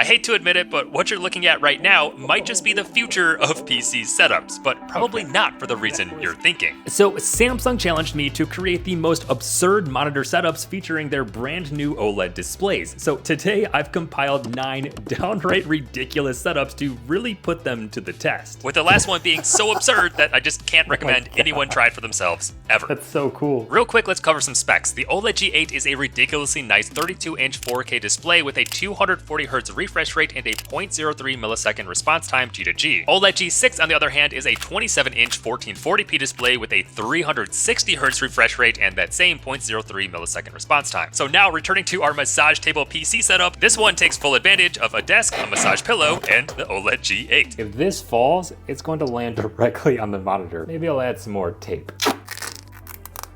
hate to admit it, but what you're looking at right now might just be the future of PC setups, but probably not for the reason you're thinking. So Samsung challenged me to create the most absurd monitor setups featuring their brand new OLED displays. So today I've compiled 9 downright ridiculous setups to really put them to the test. With the last one being so absurd that I just can't recommend anyone try it for themselves, ever. That's so cool. Real quick, let's cover some specs. The OLED G8 is a ridiculously nice 32-inch 4K display with a 240Hz refresh rate and a 0.03 millisecond response time G2G. OLED G6, on the other hand, is a 27-inch 1440p display with a 360Hz refresh rate and that same 0.03 millisecond response time. So now, returning to our massage table PC setup, this one takes full advantage of a desk, a massage pillow, and the OLED G8. If this falls, it's going to land directly on the monitor. Maybe I'll add some more tape.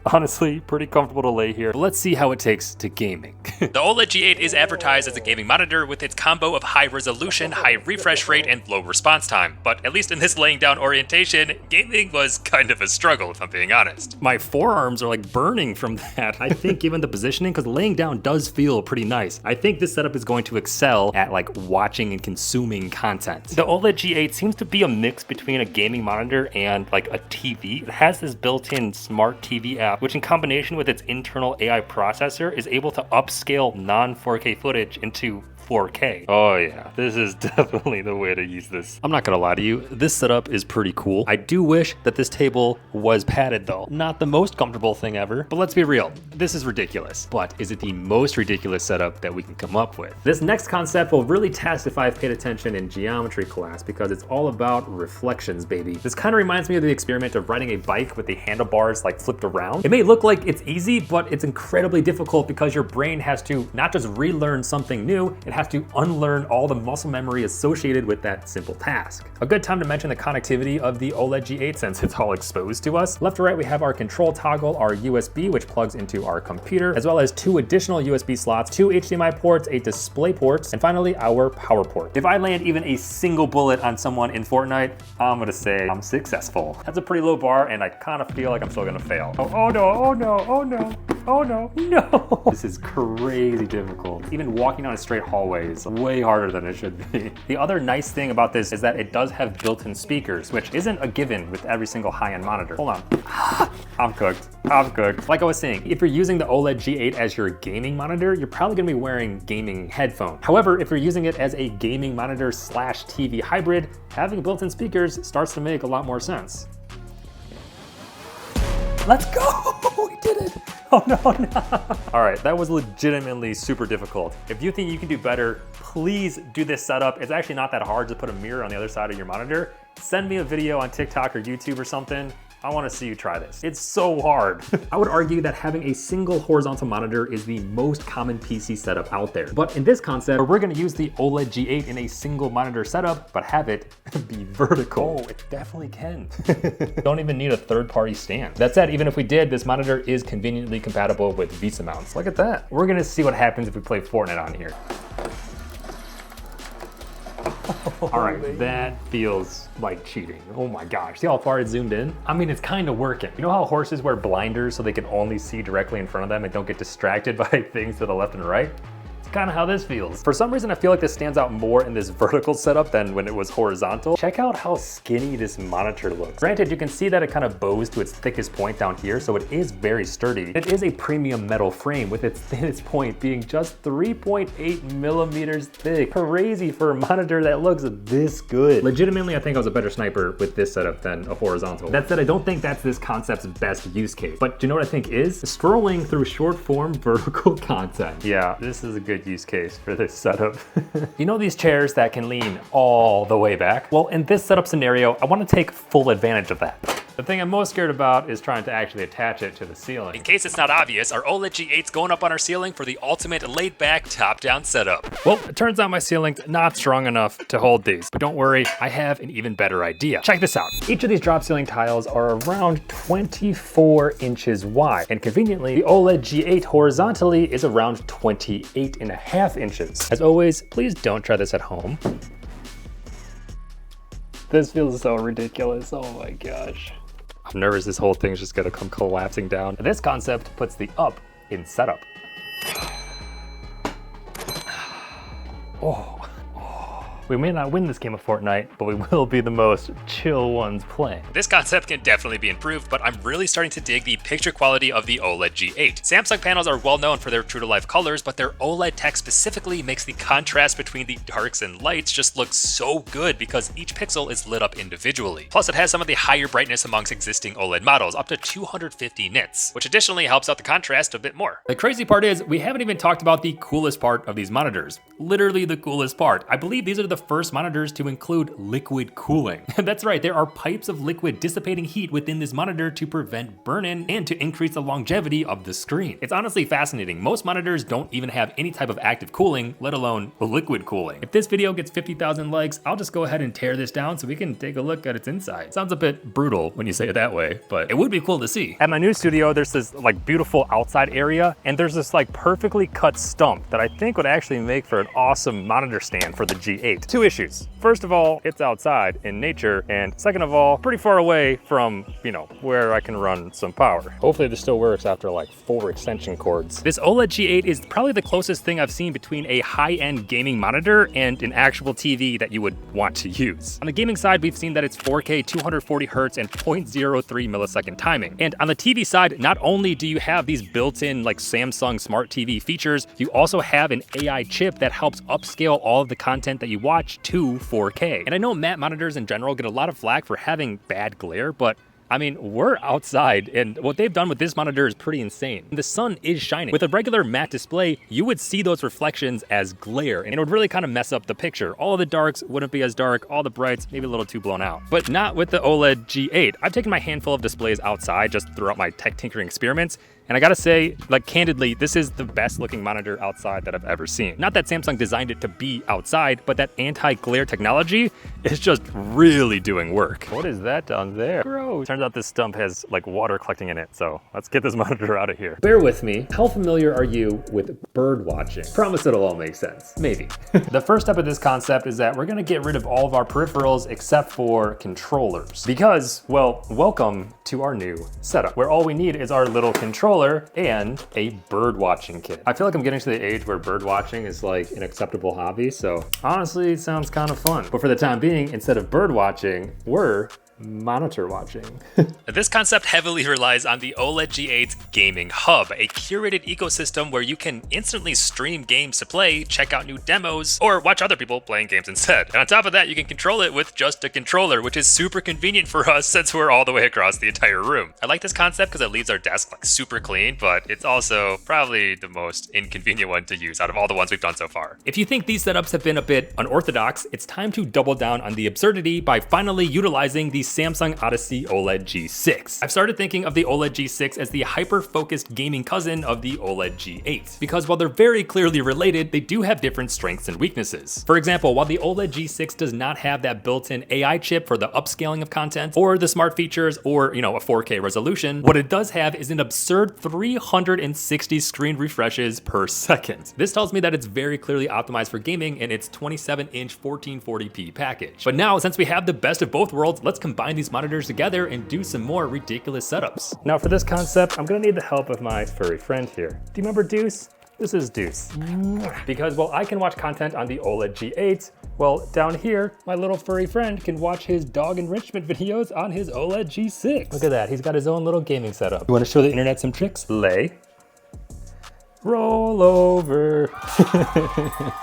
Honestly, pretty comfortable to lay here. But let's see how it takes to gaming. The OLED G8 is advertised as a gaming monitor with its combo of high resolution, high refresh rate, and low response time. But at least in this laying down orientation, gaming was kind of a struggle, if I'm being honest. My forearms are like burning from that. I think given the positioning, because laying down does feel pretty nice. I think this setup is going to excel at like watching and consuming content. The OLED G8 seems to be a mix between a gaming monitor and like a TV. It has this built-in smart TV app, which in combination with its internal AI processor is able to upscale non-4K footage into 4K. Oh yeah, this is definitely the way to use this. I'm not gonna lie to you, this setup is pretty cool. I do wish that this table was padded though. Not the most comfortable thing ever, but let's be real, this is ridiculous. But is it the most ridiculous setup that we can come up with? This next concept will really test if I've paid attention in geometry class because it's all about reflections, baby. This kind of reminds me of the experiment of riding a bike with the handlebars like flipped around. It may look like it's easy, but it's incredibly difficult because your brain has to not just relearn something new, it has to unlearn all the muscle memory associated with that simple task. A good time to mention the connectivity of the OLED G8 since it's all exposed to us. Left to right, we have our control toggle, our USB, which plugs into our computer, as well as 2 additional USB slots, 2 HDMI ports, a display port, and finally our power port. If I land even a single bullet on someone in Fortnite, I'm gonna say I'm successful. That's a pretty low bar, and I kind of feel like I'm still gonna fail. Oh no, oh no, oh no, oh no, no. This is crazy difficult. Even walking down a straight hallway is way harder than it should be. The other nice thing about this is that it does have built-in speakers, which isn't a given with every single high-end monitor. Hold on. I'm cooked. I'm cooked. Like I was saying, if you're using the OLED G8 as your gaming monitor, you're probably gonna be wearing gaming headphones. However, if you're using it as a gaming monitor slash TV hybrid, having built-in speakers starts to make a lot more sense. Let's go! We did it! Oh no, no. All right, that was legitimately super difficult. If you think you can do better, please do this setup. It's actually not that hard to put a mirror on the other side of your monitor. Send me a video on TikTok or YouTube or something. I want to see you try this. It's so hard. I would argue that having a single horizontal monitor is the most common PC setup out there. But in this concept, we're going to use the OLED G8 in a single monitor setup, but have it be vertical. Oh, it definitely can. Don't even need a third-party stand. That said, even if we did, this monitor is conveniently compatible with VESA mounts. Look at that. We're going to see what happens if we play Fortnite on here. All right, that feels like cheating. Oh my gosh, see how far it zoomed in? I mean, it's kind of working. You know how horses wear blinders so they can only see directly in front of them and don't get distracted by things to the left and right? Kind of how this feels. For some reason, I feel like this stands out more in this vertical setup than when it was horizontal. Check out how skinny this monitor looks. Granted, you can see that it kind of bows to its thickest point down here, so it is very sturdy. It is a premium metal frame with its thinnest point being just 3.8 millimeters thick. Crazy for a monitor that looks this good. Legitimately, I think I was a better sniper with this setup than a horizontal. That said, I don't think that's this concept's best use case. But do you know what I think is? Scrolling through short form vertical content. Yeah, this is a good use case for this setup. You know these chairs that can lean all the way back? Well, in this setup scenario, I want to take full advantage of that. The thing I'm most scared about is trying to actually attach it to the ceiling. In case it's not obvious, our OLED G8's going up on our ceiling for the ultimate laid-back, top-down setup. Well, it turns out my ceiling's not strong enough to hold these, but don't worry, I have an even better idea. Check this out. Each of these drop ceiling tiles are around 24 inches wide, and conveniently, the OLED G8 horizontally is around 28.5 inches. As always, please don't try this at home. This feels so ridiculous, oh my gosh. I'm nervous this whole thing's just gonna come collapsing down. This concept puts the up in setup. Oh, We may not win this game of Fortnite, but we will be the most chill ones playing. This concept can definitely be improved, but I'm really starting to dig the picture quality of the OLED G8. Samsung panels are well known for their true-to-life colors, but their OLED tech specifically makes the contrast between the darks and lights just look so good because each pixel is lit up individually. Plus, it has some of the higher brightness amongst existing OLED models, up to 250 nits, which additionally helps out the contrast a bit more. The crazy part is, we haven't even talked about the coolest part of these monitors. Literally the coolest part. I believe these are the first monitors to include liquid cooling. That's right, there are pipes of liquid dissipating heat within this monitor to prevent burn-in and to increase the longevity of the screen. It's honestly fascinating. Most monitors don't even have any type of active cooling, let alone liquid cooling. If this video gets 50,000 likes, I'll just go ahead and tear this down so we can take a look at its inside. Sounds a bit brutal when you say it that way, but it would be cool to see. At my new studio, there's this like beautiful outside area, and there's this like perfectly cut stump that I think would actually make for an awesome monitor stand for the G8. Two issues. First of all, it's outside in nature, and second of all, pretty far away from, you know, where I can run some power. Hopefully this still works after like 4 extension cords. This OLED G8 is probably the closest thing I've seen between a high-end gaming monitor and an actual TV that you would want to use. On the gaming side, we've seen that it's 4K 240 Hz and 0.03 millisecond timing. And on the TV side, not only do you have these built-in like Samsung Smart TV features, you also have an AI chip that helps upscale all of the content that you watch to 4K. And I know matte monitors in general get a lot of flack for having bad glare, but I mean, we're outside, and what they've done with this monitor is pretty insane. The sun is shining. With a regular matte display, you would see those reflections as glare, and it would really kind of mess up the picture. All of the darks wouldn't be as dark, all the brights maybe a little too blown out. But not with the OLED G8. I've taken my handful of displays outside just throughout my tech tinkering experiments, and I gotta say, like candidly, this is the best looking monitor outside that I've ever seen. Not that Samsung designed it to be outside, but that anti-glare technology is just really doing work. What is that down there? Gross. Turns out this stump has like water collecting in it, so let's get this monitor out of here. Bear with me. How familiar are you with bird watching? Promise it'll all make sense. Maybe. The first step of this concept is that we're gonna get rid of all of our peripherals except for controllers. Because, well, welcome to our new setup, where all we need is our little controller and a bird watching kit. I feel like I'm getting to the age where bird watching is like an acceptable hobby, so honestly, it sounds kind of fun. But for the time being, instead of bird watching, we're monitor watching. This concept heavily relies on the OLED G8's Gaming Hub, a curated ecosystem where you can instantly stream games to play, check out new demos, or watch other people playing games instead. And on top of that, you can control it with just a controller, which is super convenient for us since we're all the way across the entire room. I like this concept because it leaves our desk like super clean, but it's also probably the most inconvenient one to use out of all the ones we've done so far. If you think these setups have been a bit unorthodox, it's time to double down on the absurdity by finally utilizing the Samsung Odyssey OLED G6. I've started thinking of the OLED G6 as the hyper-focused gaming cousin of the OLED G8, because while they're very clearly related, they do have different strengths and weaknesses. For example, while the OLED G6 does not have that built-in AI chip for the upscaling of content, or the smart features, or, you know, a 4K resolution, what it does have is an absurd 360 screen refreshes per second. This tells me that it's very clearly optimized for gaming in its 27-inch 1440p package. But now, since we have the best of both worlds, let's combine these monitors together and do some more ridiculous setups. Now for this concept, I'm gonna need the help of my furry friend here. Do you remember Deuce? This is Deuce. Because while I can watch content on the OLED G8, well, down here, my little furry friend can watch his dog enrichment videos on his OLED G6. Look at that, he's got his own little gaming setup. You wanna show the internet some tricks? Lay. Roll over.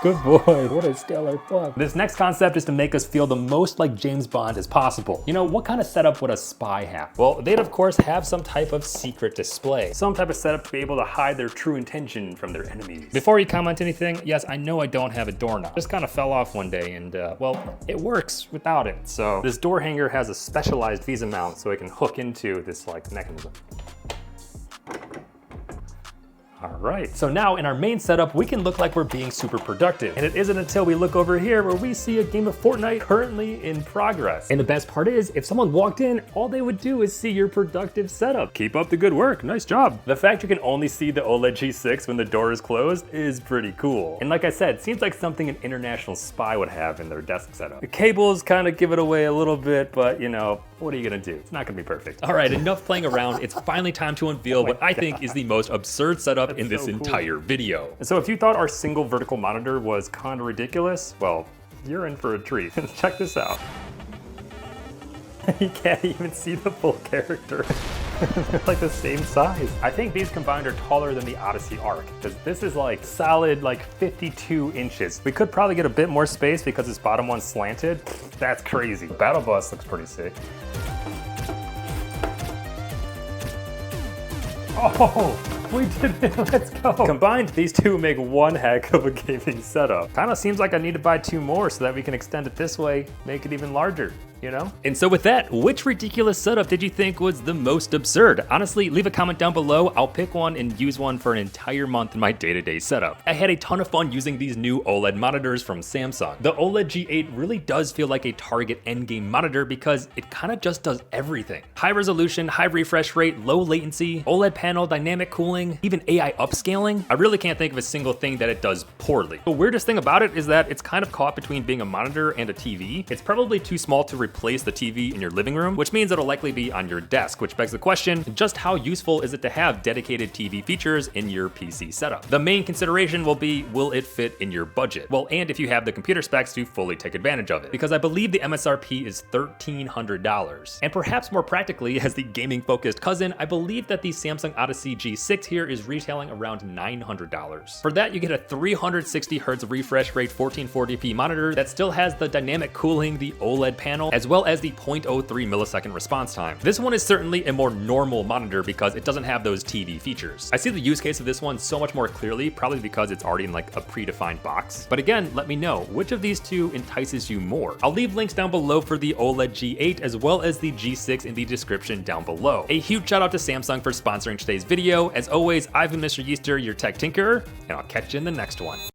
Good boy, what a stellar pup. This next concept is to make us feel the most like James Bond as possible. You know, what kind of setup would a spy have? Well, they'd of course have some type of secret display. Some type of setup to be able to hide their true intention from their enemies. Before you comment anything, yes, I know I don't have a doorknob. Just kind of fell off one day and, well, it works without it. So this door hanger has a specialized Visa mount so it can hook into this like mechanism. All right, so now in our main setup, we can look like we're being super productive. And it isn't until we look over here where we see a game of Fortnite currently in progress. And the best part is, if someone walked in, all they would do is see your productive setup. Keep up the good work, nice job. The fact you can only see the OLED G6 when the door is closed is pretty cool. And like I said, seems like something an international spy would have in their desk setup. The cables kind of give it away a little bit, but you know, what are you gonna do? It's not gonna be perfect. All right, enough playing around. It's finally time to unveil what I think is the most absurd setup in this entire video. And so if you thought our single vertical monitor was kind of ridiculous, well, You're in for a treat. Check this out. You can't even see the full character. They're like the same size. I think these combined are taller than the Odyssey Arc, because this is like solid like 52 inches. We could probably get a bit more space because this bottom one's slanted. That's crazy. Battle Bus looks pretty sick. Oh, we did it, let's go. Combined, these two make one heck of a gaming setup. Kinda seems like I need to buy two more so that we can extend it this way, make it even larger. You know? And so with that, which ridiculous setup did you think was the most absurd? Honestly, leave a comment down below. I'll pick one and use one for an entire month in my day-to-day setup. I had a ton of fun using these new OLED monitors from Samsung. The OLED G8 really does feel like a target endgame monitor because it kind of just does everything. High resolution, high refresh rate, low latency, OLED panel, dynamic cooling, even AI upscaling. I really can't think of a single thing that it does poorly. The weirdest thing about it is that it's kind of caught between being a monitor and a TV. It's probably too small to replace the TV in your living room, which means it'll likely be on your desk, which begs the question, just how useful is it to have dedicated TV features in your PC setup? The main consideration will be, will it fit in your budget? Well, and if you have the computer specs to fully take advantage of it, because I believe the MSRP is $1,300. And perhaps more practically, as the gaming-focused cousin, I believe that the Samsung Odyssey G6 here is retailing around $900. For that, you get a 360 Hz refresh rate 1440p monitor that still has the dynamic cooling, the OLED panel, as well as the 0.03 millisecond response time. This one is certainly a more normal monitor because it doesn't have those TV features. I see the use case of this one so much more clearly, probably because it's already in like a predefined box. But again, let me know, which of these two entices you more? I'll leave links down below for the OLED G8 as well as the G6 in the description down below. A huge shout out to Samsung for sponsoring today's video. As always, I've been mryeester, your tech tinkerer, and I'll catch you in the next one.